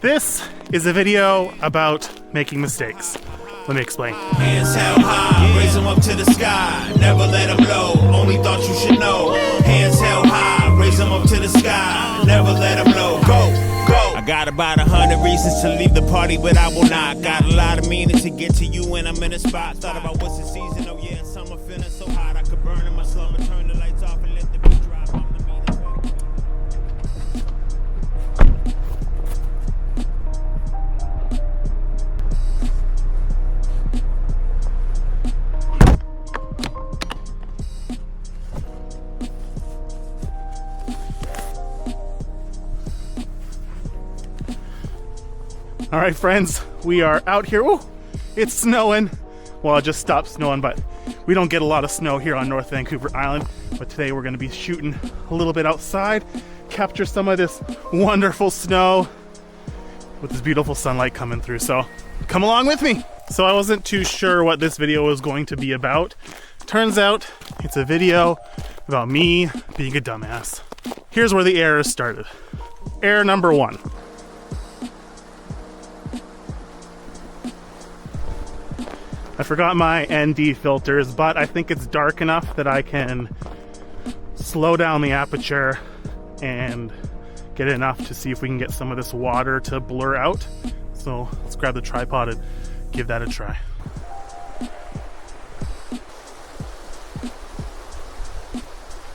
This is a video about making mistakes. Let me explain. Hands held high, raise them up to the sky, never let them low, only thought you should know. Hands held high, raise them up to the sky, never let them low. Go, go. I got about 100 reasons to leave the party, but I will not. Got a lot of meaning to get to you when I'm in a spot. Thought about what's the season, oh yeah, summer feeling so hot. I could burn in my slumber, turn the lights off and let the beat drop. I'm the meanest. All right, friends, we are out here. Oh, it's snowing. Well, it just stopped snowing, but we don't get a lot of snow here on North Vancouver Island. But today we're gonna be shooting a little bit outside, capture some of this wonderful snow with this beautiful sunlight coming through. So come along with me. So I wasn't too sure what this video was going to be about. Turns out it's a video about me being a dumbass. Here's where the errors started. Error number 1. I forgot my ND filters, but I think it's dark enough that I can slow down the aperture and get enough to see if we can get some of this water to blur out. So let's grab the tripod and give that a try.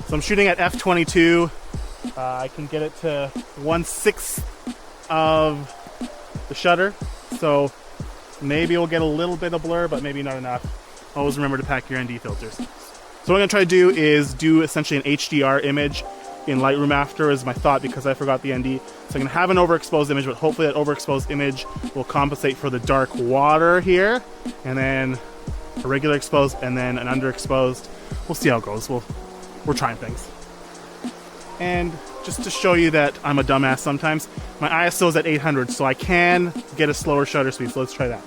So I'm shooting at f/22. I can get it to 1/6 of the shutter. So maybe we'll get a little bit of blur, but maybe not enough. Always remember to pack your ND filters. So what I'm gonna try to do is do essentially an HDR image in Lightroom after is my thought, because I forgot the ND. So I'm gonna have an overexposed image, but hopefully that overexposed image will compensate for the dark water here, and then a regular exposed, and then an underexposed. We'll see how it goes. We're trying things. And just to show you that I'm a dumbass sometimes, my ISO is at 800, so I can get a slower shutter speed, so let's try that.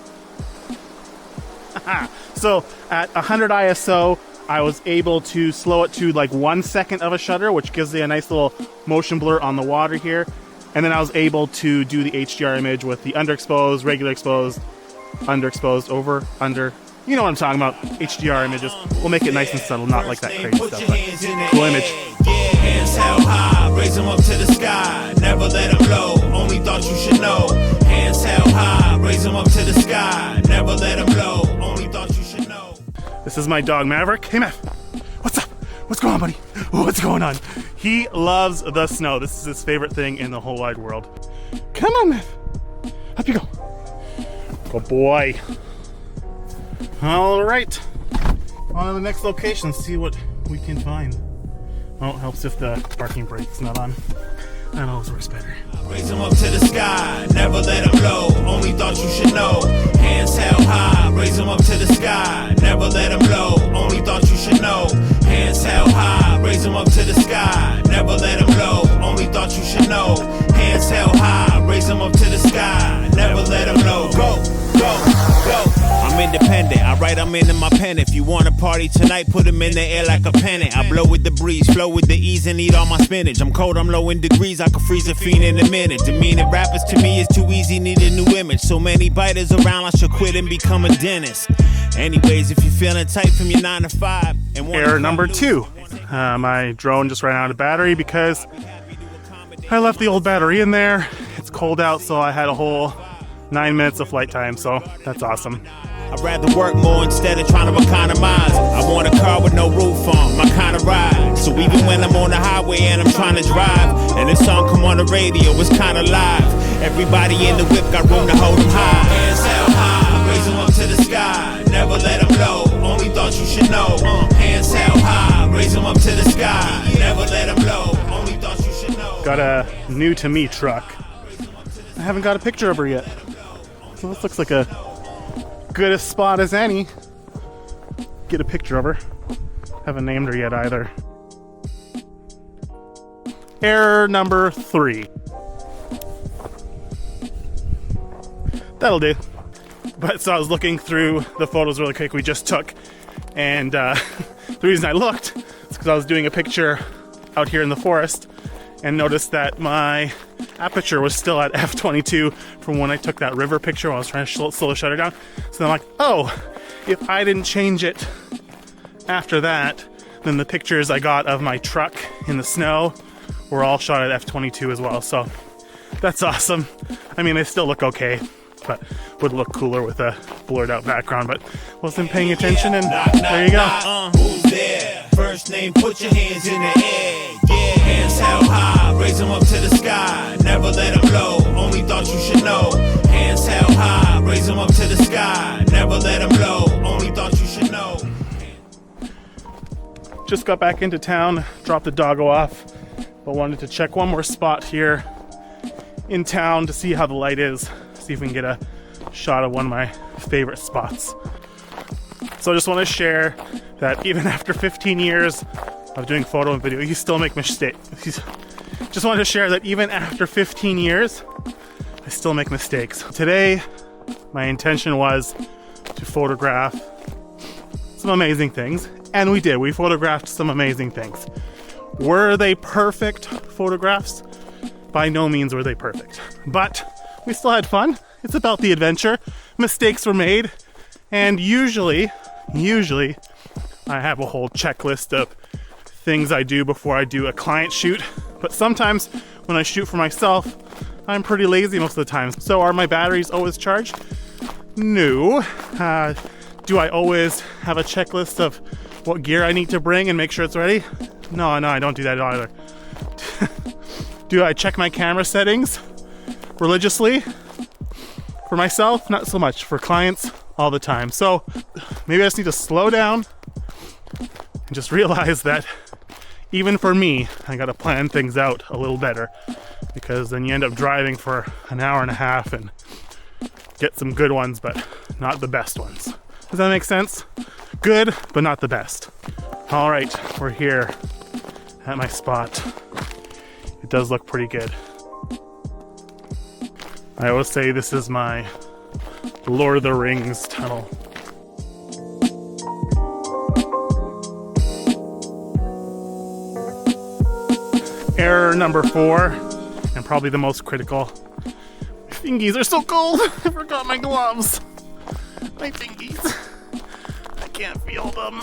So at 100 ISO, I was able to slow it to like 1 second of a shutter, which gives you a nice little motion blur on the water here. And then I was able to do the HDR image with the underexposed, regular exposed, underexposed, over, under. You know what I'm talking about, HDR images. We'll make it nice and subtle, not like that crazy stuff, but cool image. Hands held high, raise them up to the sky, never let them low, only thought you should know. Hands held high, raise them up to the sky, never let them low, only thought you should know. This is my dog Maverick. Hey Mav, what's up? What's going on, buddy? What's going on? He loves the snow. This is his favorite thing in the whole wide world. Come on, Mav. Up you go. Good boy. All right, on to the next location, see what we can find. Oh, it helps if the parking brake's not on. That always works better. Raise them up to the sky, never let them low, only thought you should know. Hands held high, raise them up to the sky, never let them low, only thought you should know. Hands held high, raise them up to the sky, never let them low, only thought you should know. Hands held high, raise them up to the sky, never let them low. Go, go, go. I'm independent, I write them into my pen. If you want to party tonight, put them in the air like a pennant. I blow with the breeze, flow with the ease, and eat all my spinach. I'm cold, I'm low in degrees, I could freeze a fiend in a minute. Demeaning rappers to me is too easy, need a new image. So many biters around, I should quit and become a dentist. Anyways, if you're feeling tight from your 9 to 5 and error number 2. My drone just ran out of battery because I left the old battery in there. It's cold out, so I had a whole 9 minutes of flight time, so that's awesome. I'd rather work more instead of trying to economize. I want a car with no roof on, my kind of ride. So even when I'm on the highway and I'm trying to drive, and this song come on the radio, it's kind of live. Everybody in the whip got room to hold them high. Hands held high, raise them up to the sky, never let them low, only thought you should know. Hands held high, raise them up to the sky, never let them low, only thought you should know. Got a new to me truck. I haven't got a picture of her yet. So this looks like a good a spot as any. Get a picture of her. Haven't named her yet either. Error number 3. That'll do. But so I was looking through the photos really quick we just took, and the reason I looked is because I was doing a picture out here in the forest and noticed that my aperture was still at f22 from when I took that river picture when I was trying to slow the shutter down. So I'm like, oh, if I didn't change it after that, then the pictures I got of my truck in the snow were all shot at f22 as well. So that's awesome. I mean, they still look okay, but would look cooler with a blurred out background, but wasn't paying attention, and there you go. Who's there? First name, put your hands in the air. Yeah, hands held high, raise them up to the sky. Never let them low, only thought you should know. Hands held high, raise them up to the sky. Never let them low, only thought you should know. Just got back into town, dropped the doggo off, but wanted to check one more spot here in town to see how the light is, see if we can get a shot of one of my favorite spots. So I just want to share that even after 15 years of doing photo and video, you still make mistakes. Just wanted to share that even after 15 years, I still make mistakes. Today, my intention was to photograph some amazing things, and we did. We photographed some amazing things. Were they perfect photographs? By no means were they perfect, but we still had fun. It's about the adventure. Mistakes were made, and usually I have a whole checklist of things I do before I do a client shoot, but sometimes when I shoot for myself, I'm pretty lazy most of the time. So are my batteries always charged? No. Do I always have a checklist of what gear I need to bring and make sure it's ready? No, I don't do that either. Do I check my camera settings religiously? For myself, not so much. For clients, all the time. So maybe I just need to slow down and just realize that even for me, I gotta plan things out a little better, because then you end up driving for an hour and a half and get some good ones, but not the best ones. Does that make sense? Good, but not the best. All right, we're here at my spot. It does look pretty good. I always say this is my Lord of the Rings tunnel. Error number 4, and probably the most critical. My fingies are so cold. I forgot my gloves. My fingies. I can't feel them.